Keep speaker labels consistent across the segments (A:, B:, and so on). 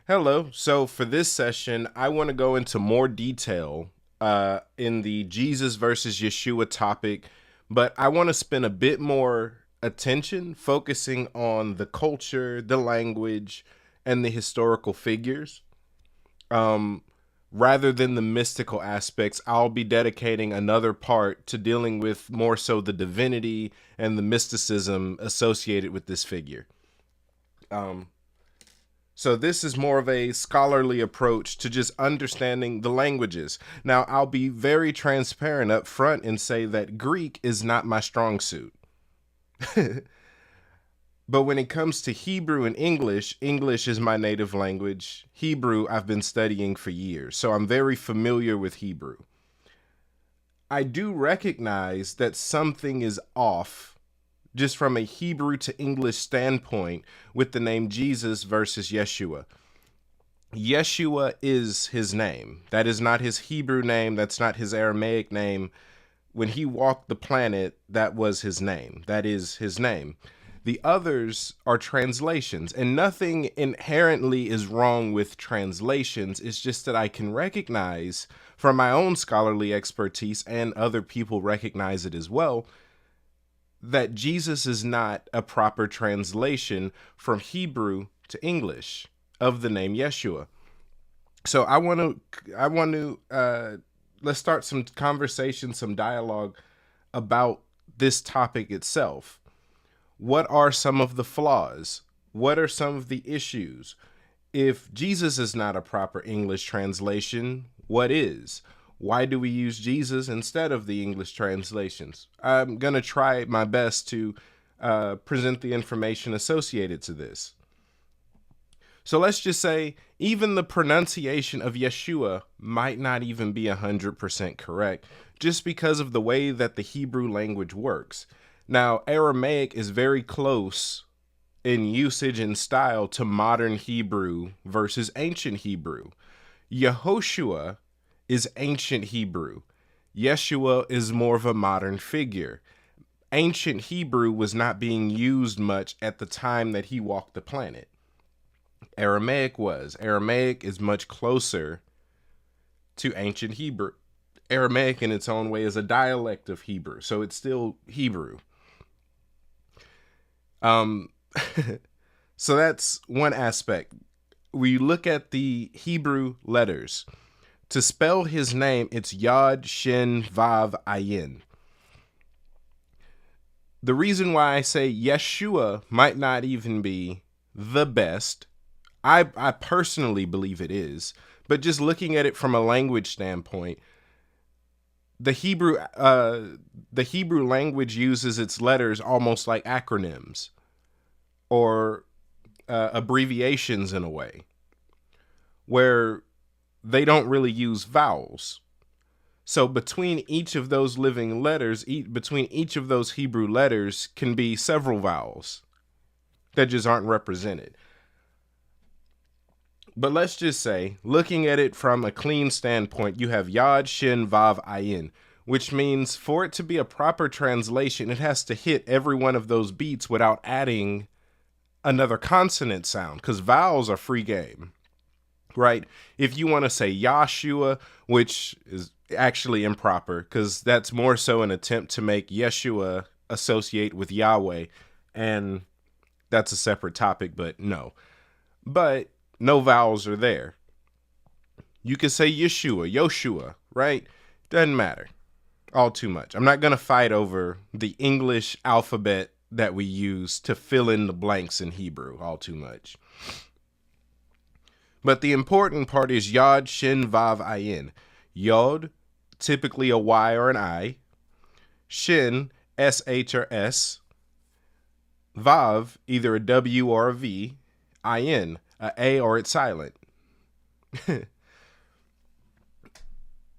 A: Hello. So for this session, I want to go into more detail in the Jesus versus Yeshua topic, but I want to spend a bit more attention focusing on the culture, the language, and the historical figures. Um, Rather than the mystical aspects, I'll be dedicating another part to dealing with more so the divinity and the mysticism associated with this figure. Um, So this is more of a scholarly approach to just understanding the languages. Now, I'll be very transparent up front and say that Greek is not my strong suit. But when it comes to Hebrew and English, English is my native language. Hebrew I've been studying for years, so I'm very familiar with Hebrew. I do recognize that something is off just from a Hebrew to English standpoint with the name Jesus versus Yeshua. Yeshua is his name. That is not his Hebrew name. That's not his Aramaic name. When he walked the planet, that was his name. That is his name. The others are translations, and nothing inherently is wrong with translations. It's just that I can recognize from my own scholarly expertise, and other people recognize it as well, that Jesus is not a proper translation from Hebrew to English of the name Yeshua. So let's start some conversation, some dialogue about this topic itself. What are some of the flaws? What are some of the issues? If Jesus is not a proper English translation, what is? Why do we use Jesus instead of the English translations? I'm going to try my best to present the information associated to this. So let's just say even the pronunciation of Yeshua might not even be 100% correct just because of the way that the Hebrew language works. Now, Aramaic is very close in usage and style to modern Hebrew versus ancient Hebrew. Yehoshua is ancient Hebrew. Yeshua is more of a modern figure. Ancient Hebrew was not being used much at the time that he walked the planet. Aramaic was. Aramaic is much closer to ancient Hebrew. Aramaic in its own way is a dialect of Hebrew, so it's still Hebrew. So that's one aspect. We look at the Hebrew letters. To spell his name, it's Yod, Shin, Vav, Ayin. The reason why I say Yeshua might not even be the best, I personally believe it is, but just looking at it from a language standpoint, the Hebrew language uses its letters almost like acronyms or abbreviations in a way, where they don't really use vowels. So between each of those living letters, between each of those Hebrew letters can be several vowels that just aren't represented. But let's just say, looking at it from a clean standpoint, you have Yod, Shin, Vav, Ayin, which means for it to be a proper translation, it has to hit every one of those beats without adding another consonant sound, because vowels are free game, right? If you want to say Yahshua, which is actually improper, because that's more so an attempt to make Yeshua associate with Yahweh, and that's a separate topic, but no. But no vowels are there. You can say Yeshua, Yoshua, right? Doesn't matter. All too much. I'm not going to fight over the English alphabet that we use to fill in the blanks in Hebrew all too much. But the important part is Yod, Shin, Vav, Ayin. Yod, typically a Y or an I. Shin, SH or S. Vav, either a W or a V. Ayin, a or it's silent.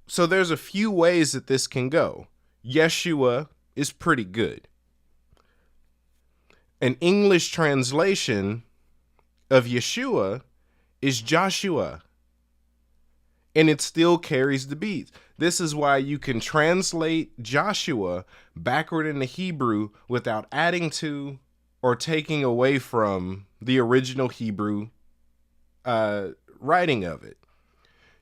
A: So there's a few ways that this can go. Yeshua is pretty good. An English translation of Yeshua is Joshua, and it still carries the beats. This is why you can translate Joshua backward into Hebrew without adding to or taking away from the original Hebrew writing of it.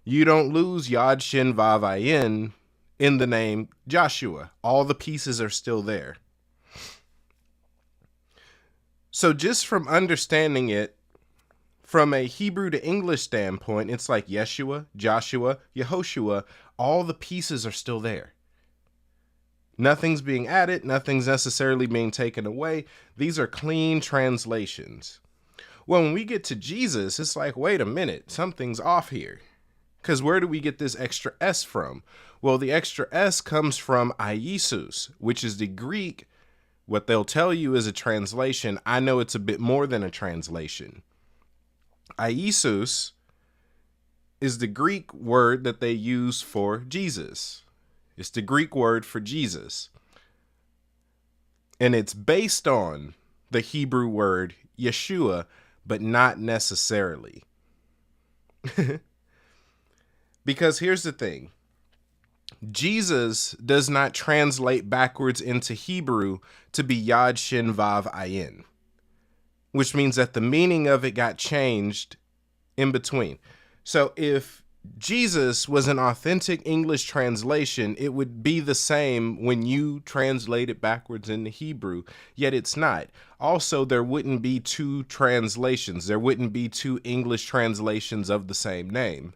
A: You don't lose Yod Shin Vav Ayin in the name Joshua. All the pieces are still there. So just from understanding it from a Hebrew to English standpoint, it's like Yeshua, Joshua, Yehoshua, all the pieces are still there. Nothing's being added, nothing's necessarily being taken away. These are clean translations. Well, when we get to Jesus, it's like, wait a minute, something's off here. Because where do we get this extra S from? Well, the extra S comes from Iesus, which is the Greek. What they'll tell you is a translation. I know it's a bit more than a translation. Iesus is the Greek word that they use for Jesus. It's the Greek word for Jesus. And it's based on the Hebrew word Yeshua, but not necessarily. Because here's the thing. Jesus does not translate backwards into Hebrew to be Yod Shin Vav Ayin, which means that the meaning of it got changed in between. So if Jesus was an authentic English translation, it would be the same when you translate it backwards into Hebrew, yet it's not. Also, there wouldn't be two translations. There wouldn't be two English translations of the same name.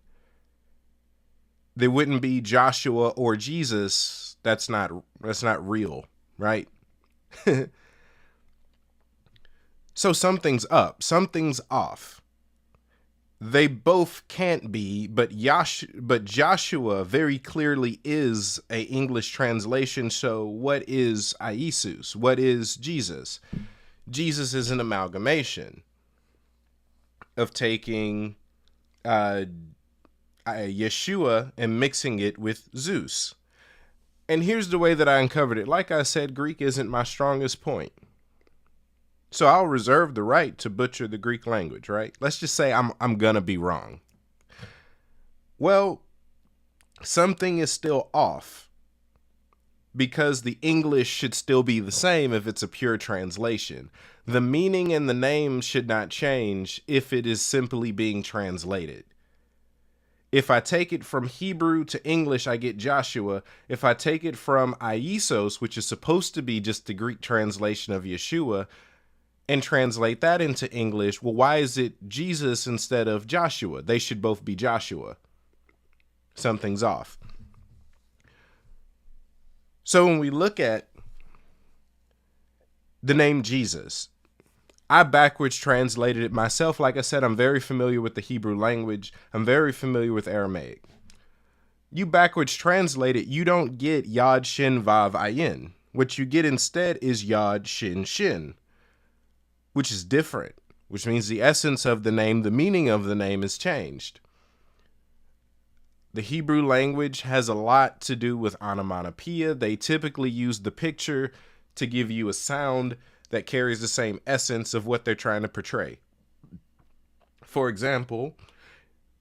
A: There wouldn't be Joshua or Jesus. That's not real, right? So something's up, something's off. They both can't be, but Joshua very clearly is a English translation. So what is Iesus? What is Jesus? Jesus is an amalgamation of taking Yeshua and mixing it with Zeus. And here's the way that I uncovered it. Like I said, Greek isn't my strongest point. So I'll reserve the right to butcher the Greek language, right? Let's just say I'm gonna be wrong. Well, something is still off because the English should still be the same if it's a pure translation. The meaning and the name should not change if it is simply being translated. If I take it from Hebrew to English, I get Joshua. If I take it from Iesos, which is supposed to be just the Greek translation of Yeshua, and translate that into English, well, why is it Jesus instead of Joshua? They should both be Joshua. Something's off. So when we look at the name Jesus, I backwards translated it myself. Like I said, I'm very familiar with the Hebrew language. I'm very familiar with Aramaic. You backwards translate it, you don't get Yod Shin Vav Ayin. What you get instead is Yod Shin Shin, which is different, which means the essence of the name, the meaning of the name is changed. The Hebrew language has a lot to do with onomatopoeia. They typically use the picture to give you a sound that carries the same essence of what they're trying to portray. For example,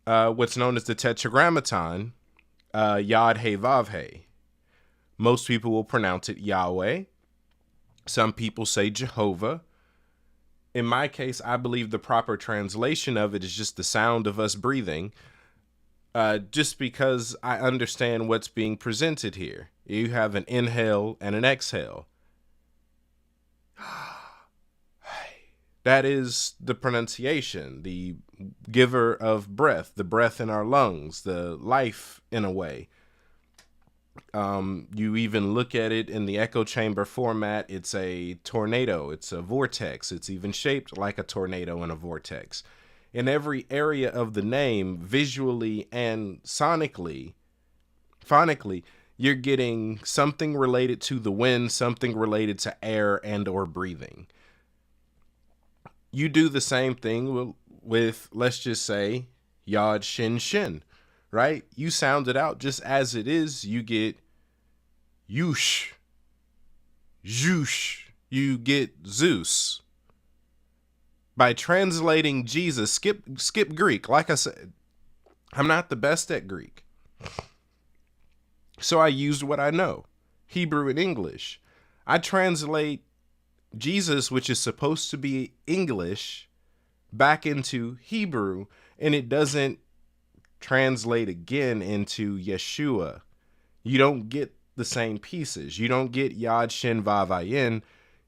A: what's known as the Tetragrammaton, Yod He Vav He. Most people will pronounce it Yahweh. Some people say Jehovah. In my case, I believe the proper translation of it is just the sound of us breathing, just because I understand what's being presented here. You have an inhale and an exhale. That is the pronunciation, the giver of breath, the breath in our lungs, the life in a way. You even look at it in the echo chamber format. It's a tornado. It's a vortex. It's even shaped like a tornado and a vortex. In every area of the name, visually and phonically, you're getting something related to the wind, something related to air and or breathing. You do the same thing with let's just say, Yod Shin Shin, right? You sound it out just as it is. You get Yush, Zhush, you get Zeus. By translating Jesus, skip Greek. Like I said, I'm not the best at Greek. So I used what I know, Hebrew and English. I translate Jesus, which is supposed to be English, back into Hebrew, and it doesn't translate again into Yeshua. You don't get the same pieces. You don't get Yod Shin Vav Ayin.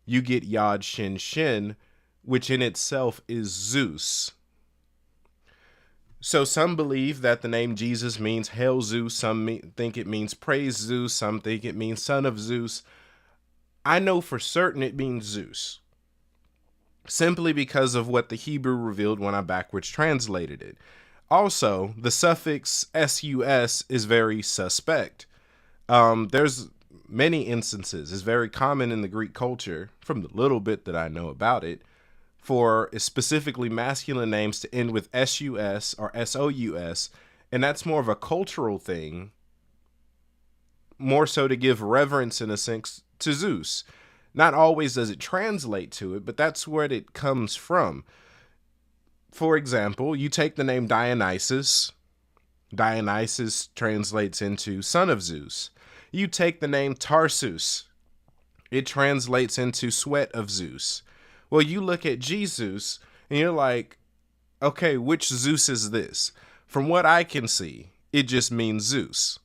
A: You get Yod Shin Shin, which in itself is Zeus. So some believe that the name Jesus means Hail Zeus. Some think it means Praise Zeus. Some think it means Son of Zeus. I know for certain it means Zeus, simply because of what the Hebrew revealed when I backwards translated it. Also, the suffix sus is very suspect. There's many instances, it's very common in the Greek culture, from the little bit that I know about it, for specifically masculine names to end with sus or sous, and that's more of a cultural thing, more so to give reverence in a sense to Zeus. Not always does it translate to it, but that's where it comes from. For example, you take the name Dionysus. Dionysus translates into son of Zeus. You take the name Tarsus. It translates into sweat of Zeus. Well, you look at Jesus and you're like, okay, which Zeus is this? From what I can see, it just means Zeus,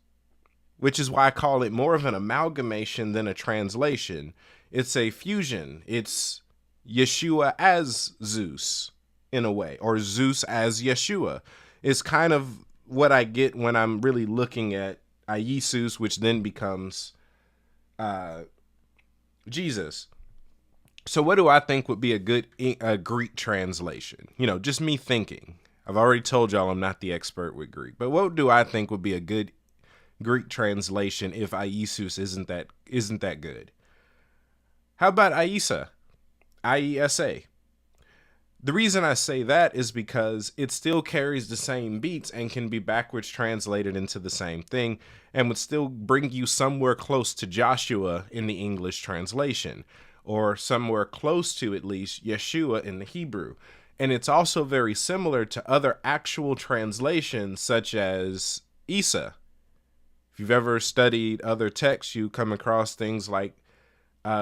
A: which is why I call it more of an amalgamation than a translation. It's a fusion. It's Yeshua as Zeus in a way, or Zeus as Yeshua. It's kind of what I get when I'm really looking at Iesus, which then becomes Jesus. So what do I think would be a good Greek translation? You know, just me thinking. I've already told y'all I'm not the expert with Greek, but what do I think would be a good Greek translation if Iesus isn't that good? How about Iesa? IESA. The reason I say that is because it still carries the same beats and can be backwards translated into the same thing and would still bring you somewhere close to Joshua in the English translation, or somewhere close to at least Yeshua in the Hebrew. And it's also very similar to other actual translations such as Isa. If you've ever studied other texts, you come across things like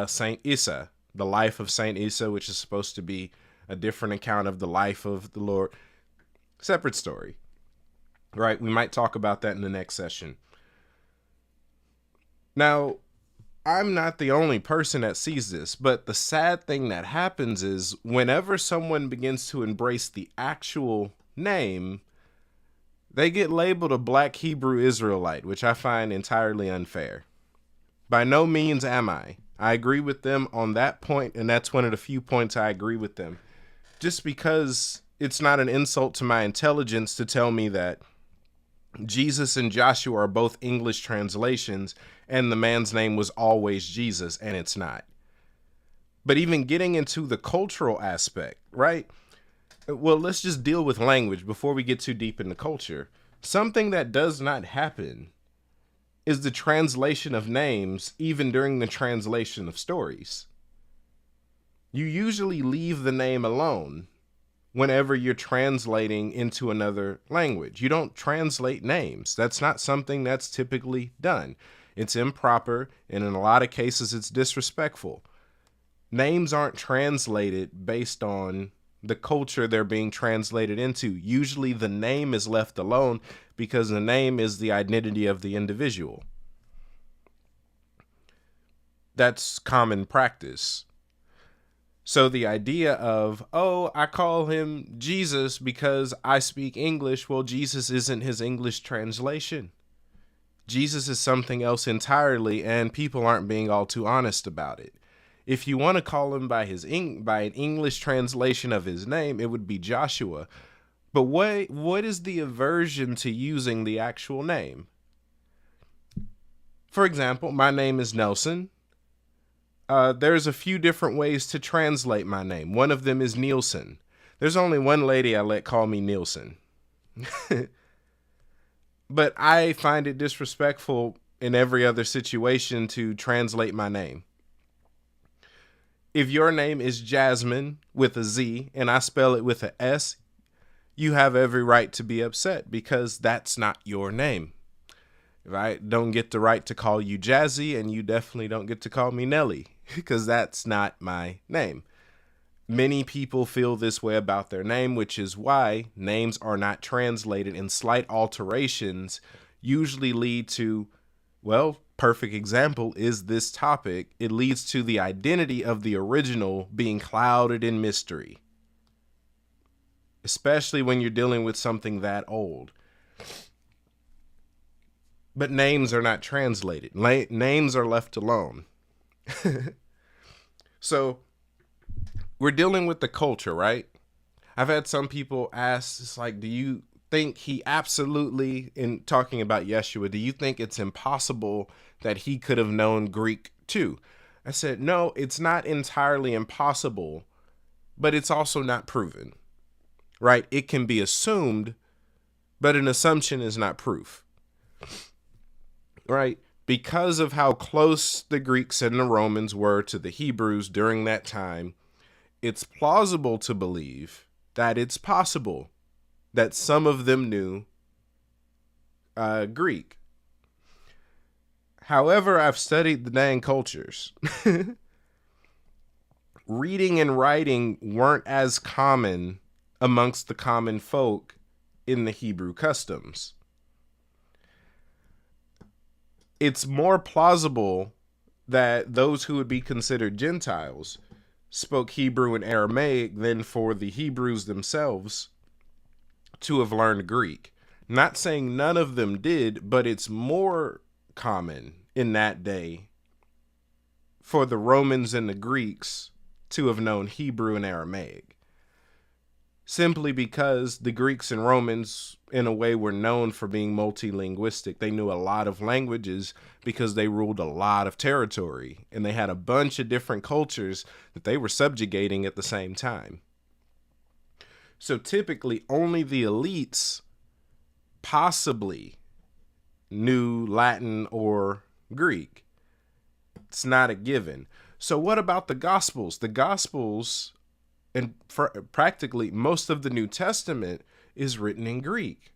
A: Saint Isa, the life of Saint Isa, which is supposed to be a different account of the life of the Lord. Separate story, right? We might talk about that in the next session. Now, I'm not the only person that sees this, but the sad thing that happens is whenever someone begins to embrace the actual name, they get labeled a Black Hebrew Israelite, which I find entirely unfair. By no means am I. I agree with them on that point, and that's one of the few points I agree with them. Just because it's not an insult to my intelligence to tell me that Jesus and Joshua are both English translations and the man's name was always Jesus, and it's not. But even getting into the cultural aspect, right? Well, let's just deal with language before we get too deep into culture. Something that does not happen is the translation of names, even during the translation of stories. You usually leave the name alone whenever you're translating into another language. You don't translate names. That's not something that's typically done. It's improper, and in a lot of cases, it's disrespectful. Names aren't translated based on the culture they're being translated into. Usually the name is left alone because the name is the identity of the individual. That's common practice. So the idea of, oh, I call him Jesus because I speak English. Well, Jesus isn't his English translation. Jesus is something else entirely, and people aren't being all too honest about it. If you want to call him by an English translation of his name, it would be Joshua. But what is the aversion to using the actual name? For example, my name is Nelson. There's a few different ways to translate my name. One of them is Nielsen. There's only one lady I let call me Nielsen. But I find it disrespectful in every other situation to translate my name. If your name is Jasmine with a Z and I spell it with an S, you have every right to be upset because that's not your name. I don't get the right to call you Jazzy, and you definitely don't get to call me Nelly because that's not my name. Many people feel this way about their name, which is why names are not translated, and slight alterations usually lead to, well, perfect example is this topic. It leads to the identity of the original being clouded in mystery, especially when you're dealing with something that old. But names are not translated. Names are left alone. So we're dealing with the culture, right? I've had some people ask, it's like, do you think he absolutely, in talking about Yeshua, do you think it's impossible that he could have known Greek too? I said, no, it's not entirely impossible, but it's also not proven, right? It can be assumed, but an assumption is not proof, right? Because of how close the Greeks and the Romans were to the Hebrews during that time, it's plausible to believe that it's possible that some of them knew Greek. However, I've studied the dang cultures. Reading and writing weren't as common amongst the common folk in the Hebrew customs. It's more plausible that those who would be considered Gentiles spoke Hebrew and Aramaic than for the Hebrews themselves to have learned Greek. Not saying none of them did, but it's more common in that day for the Romans and the Greeks to have known Hebrew and Aramaic. Simply because the Greeks and Romans, in a way, were known for being multilinguistic. They knew a lot of languages because they ruled a lot of territory, and they had a bunch of different cultures that they were subjugating at the same time. So typically, only the elites possibly knew Latin or Greek. It's not a given. So what about the Gospels? The Gospels, and practically most of the New Testament, is written in Greek.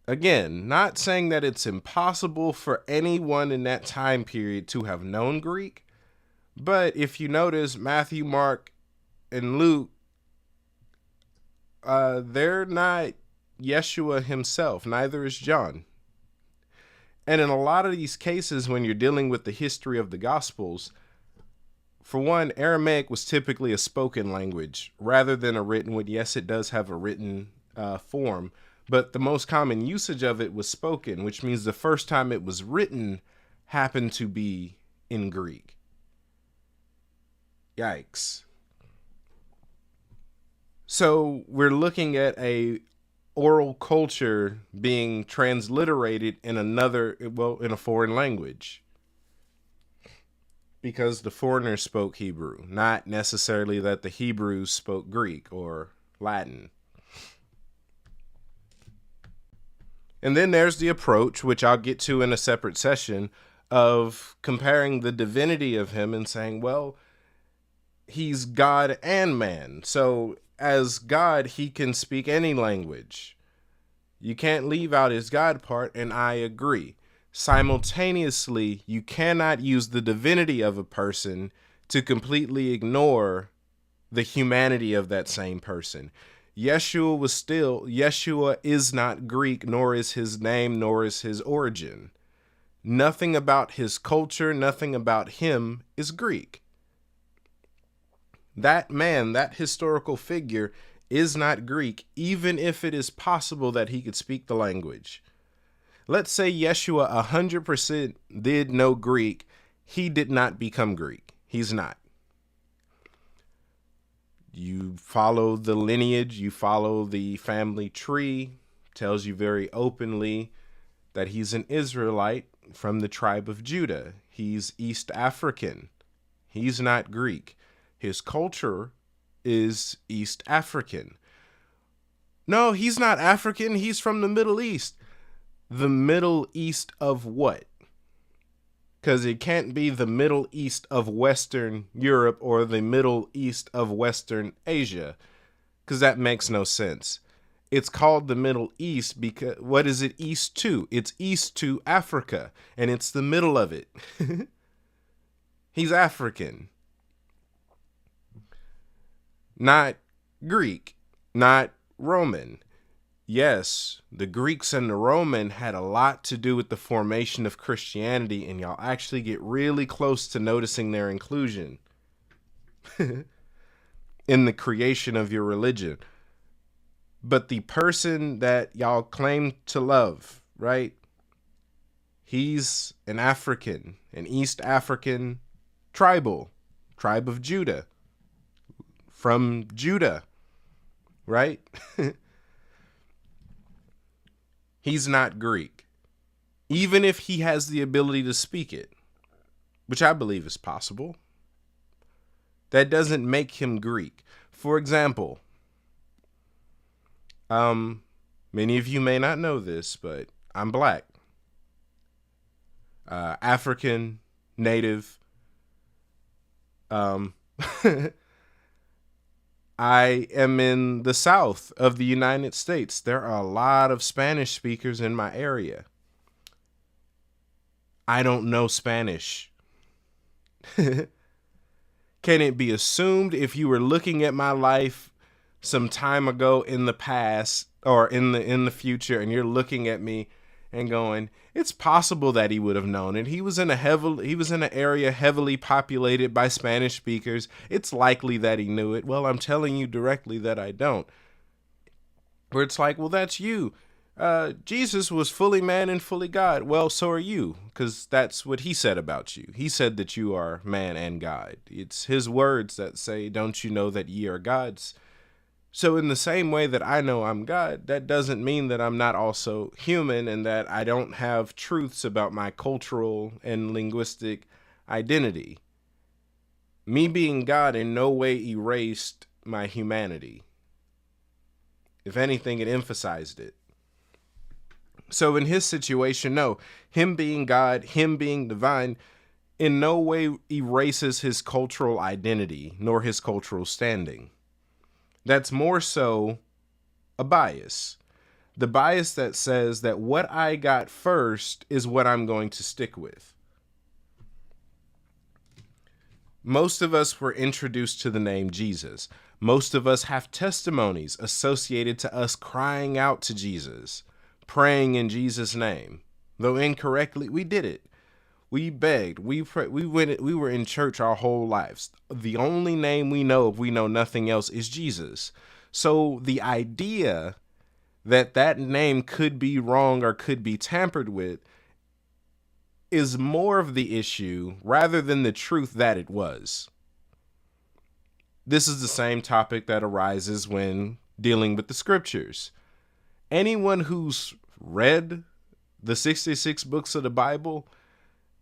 A: Again, not saying that it's impossible for anyone in that time period to have known Greek, but if you notice, Matthew, Mark, and Luke, they're not Yeshua himself, neither is John. And in a lot of these cases, when you're dealing with the history of the Gospels, for one, Aramaic was typically a spoken language rather than a written one. Yes, it does have a written form, but the most common usage of it was spoken, which means the first time it was written happened to be in Greek. Yikes. So we're looking at a oral culture being transliterated in in a foreign language. Because the foreigners spoke Hebrew, not necessarily that the Hebrews spoke Greek or Latin. And then there's the approach, which I'll get to in a separate session, of comparing the divinity of him and saying, well, he's God and man. So as God, he can speak any language. You can't leave out his God part, and I agree. Simultaneously, you cannot use the divinity of a person to completely ignore the humanity of that same person. Yeshua is not Greek, nor is his name, nor is his origin. Nothing about his culture, nothing about him is Greek. That man, that historical figure, is not Greek, even if it is possible that he could speak the language. Let's say Yeshua 100% did know Greek. He did not become Greek. He's not. You follow the lineage, you follow the family tree, tells you very openly that he's an Israelite from the tribe of Judah. He's East African. He's not Greek. His culture is East African. No, he's not African. He's from the Middle East. The Middle East of what? Because it can't be the Middle East of Western Europe or the Middle East of Western Asia, because that makes no sense. It's called the Middle East because what is it east to? It's east to Africa, and it's the middle of it. He's African. not Greek, not Roman. Yes, the Greeks and the Roman had a lot to do with the formation of Christianity, and y'all actually get really close to noticing their inclusion in the creation of your religion. But the person that y'all claim to love, right? He's an African, an East African tribe of Judah, from Judah, right? He's not Greek, even if he has the ability to speak it, which I believe is possible. That doesn't make him Greek. For example, many of you may not know this, but I'm black. African, native. I am in the south of the United States. There are a lot of Spanish speakers in my area. I don't know Spanish. Can it be assumed if you were looking at my life some time ago in the past or in the future, and you're looking at me and going, it's possible that he would have known it. He was in an area heavily populated by Spanish speakers. It's likely that he knew it. Well, I'm telling you directly that I don't. Where it's like, well, that's you. Jesus was fully man and fully God. Well, so are you, because that's what he said about you. He said that you are man and God. It's his words that say, don't you know that ye are gods? So in the same way that I know I'm God, that doesn't mean that I'm not also human and that I don't have truths about my cultural and linguistic identity. Me being God in no way erased my humanity. If anything, it emphasized it. So in his situation, no, him being God, him being divine, in no way erases his cultural identity, nor his cultural standing. That's more so a bias. The bias that says that what I got first is what I'm going to stick with. Most of us were introduced to the name Jesus. Most of us have testimonies associated to us crying out to Jesus, praying in Jesus' name. Though incorrectly, we did it. We begged. We prayed. We were in church our whole lives. The only name we know, if we know nothing else, is Jesus. So the idea that that name could be wrong or could be tampered with is more of the issue rather than the truth that it was. This is the same topic that arises when dealing with the scriptures. Anyone who's read the 66 books of the Bible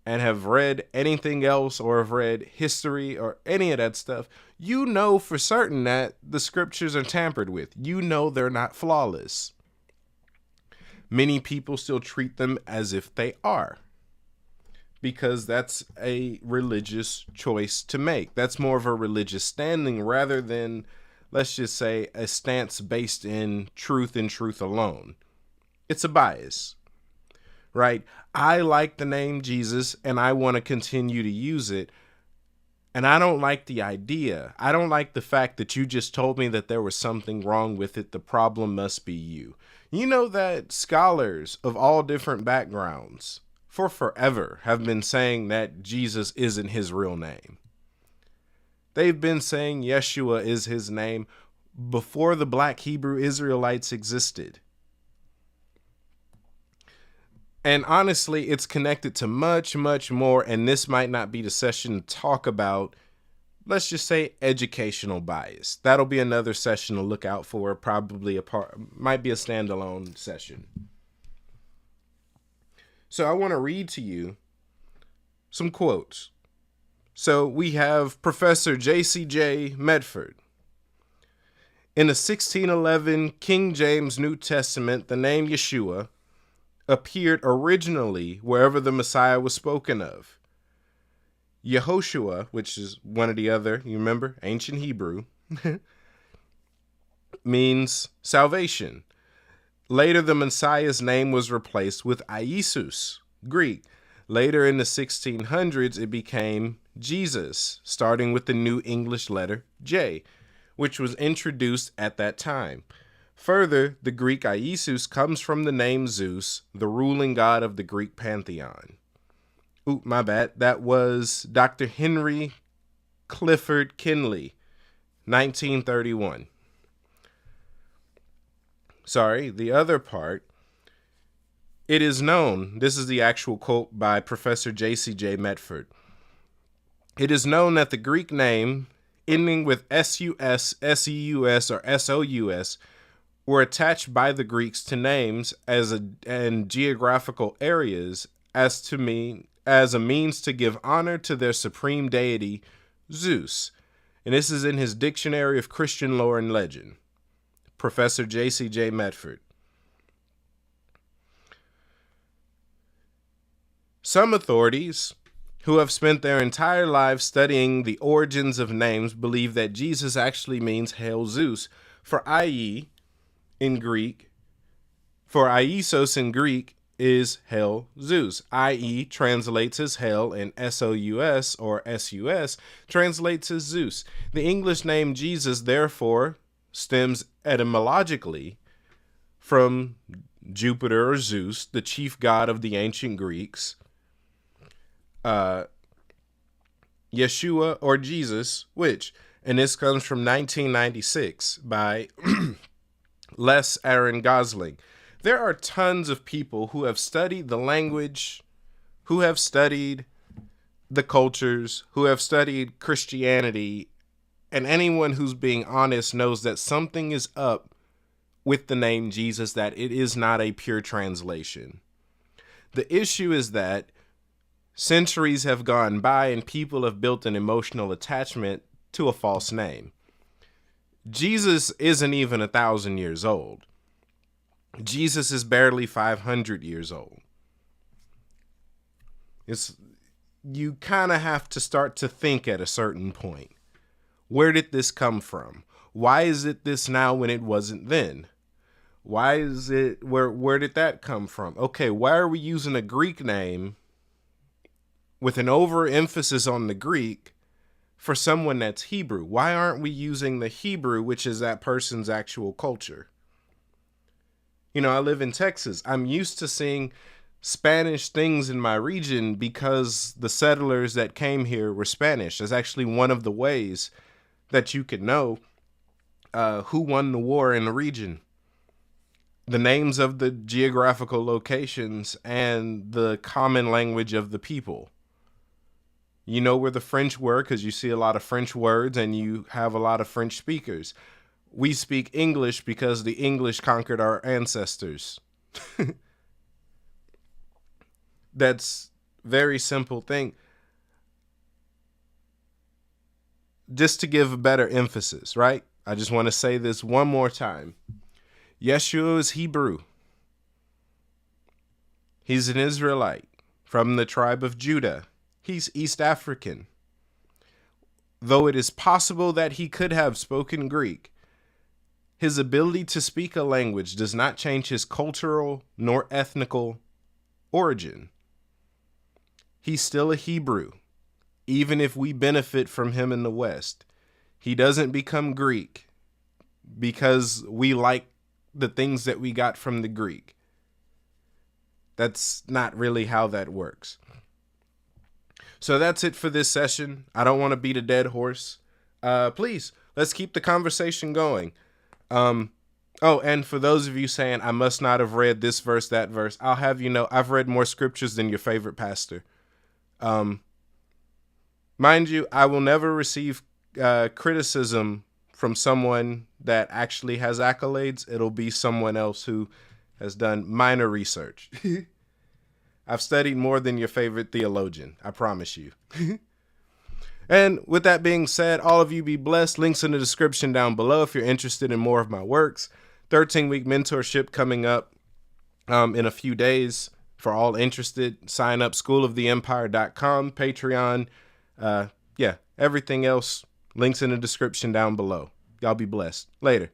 A: and have read anything else or have read history or any of that stuff, you know for certain that the scriptures are tampered with. You know they're not flawless. Many people still treat them as if they are, because that's a religious choice to make. That's more of a religious standing rather than, let's just say, a stance based in truth and truth alone. It's a bias, right? I like the name Jesus and I want to continue to use it. And I don't like the idea. I don't like the fact that you just told me that there was something wrong with it. The problem must be you. You know that scholars of all different backgrounds for forever have been saying that Jesus isn't his real name. They've been saying Yeshua is his name before the Black Hebrew Israelites existed. And honestly, it's connected to much, much more. And this might not be the session to talk about, let's just say, educational bias. That'll be another session to look out for. Probably might be a standalone session. So I want to read to you some quotes. So we have Professor J.C.J. Medford. In the 1611 King James New Testament, the name Yeshua appeared originally wherever the Messiah was spoken of. Yehoshua, which is one of the other, you remember, ancient Hebrew, means salvation. Later, the Messiah's name was replaced with Iesus, Greek. Later in the 1600s, it became Jesus, starting with the New English letter J, which was introduced at that time. Further, the Greek Iesous comes from the name Zeus, the ruling god of the Greek pantheon. Ooh, my bad. That was Dr. Henry Clifford Kinley, 1931. Sorry, the other part. It is known, this is the actual quote by Professor J.C.J. Medford. It is known that the Greek name ending with S-U-S, S-E-U-S, or S-O-U-S were attached by the Greeks to names and geographical areas as a means to give honor to their supreme deity, Zeus. And this is in his Dictionary of Christian Lore and Legend. Professor J.C.J. Medford. Some authorities who have spent their entire lives studying the origins of names believe that Jesus actually means Hail Zeus, for Iesous in Greek is Hail Zeus. I.E. translates as Hail, and S-O-U-S or S-U-S translates as Zeus. The English name Jesus, therefore, stems etymologically from Jupiter or Zeus, the chief god of the ancient Greeks. Yeshua or Jesus, and this comes from 1996 by Les Aaron Gosling. There are tons of people who have studied the language, who have studied the cultures, who have studied Christianity, and anyone who's being honest knows that something is up with the name Jesus, that it is not a pure translation. The issue is that centuries have gone by and people have built an emotional attachment to a false name. Jesus isn't even 1,000 years old. Jesus is barely 500 years old. You kind of have to start to think at a certain point. Where did this come from? Why is it this now when it wasn't then? Why is it, where did that come from? Okay, why are we using a Greek name with an overemphasis on the Greek for someone that's Hebrew? Why aren't we using the Hebrew, which is that person's actual culture? You know, I live in Texas. I'm used to seeing Spanish things in my region because the settlers that came here were Spanish. That's actually one of the ways that you could know who won the war in the region. The names of the geographical locations and the common language of the people. You know where the French were because you see a lot of French words and you have a lot of French speakers. We speak English because the English conquered our ancestors. That's a very simple thing. Just to give a better emphasis, right? I just want to say this one more time. Yeshua is Hebrew. He's an Israelite from the tribe of Judah. He's East African. Though it is possible that he could have spoken Greek, his ability to speak a language does not change his cultural nor ethnical origin. He's still a Hebrew, even if we benefit from him in the West. He doesn't become Greek because we like the things that we got from the Greek. That's not really how that works. So that's it for this session. I don't want to beat a dead horse. Please, let's keep the conversation going. And for those of you saying, I must not have read this verse, that verse, I'll have you know, I've read more scriptures than your favorite pastor. Mind you, I will never receive criticism from someone that actually has accolades. It'll be someone else who has done minor research. I've studied more than your favorite theologian. I promise you. And with that being said, all of you be blessed. Links in the description down below if you're interested in more of my works. 13-week mentorship coming up in a few days. For all interested, sign up schooloftheempire.com, Patreon. Everything else, links in the description down below. Y'all be blessed. Later.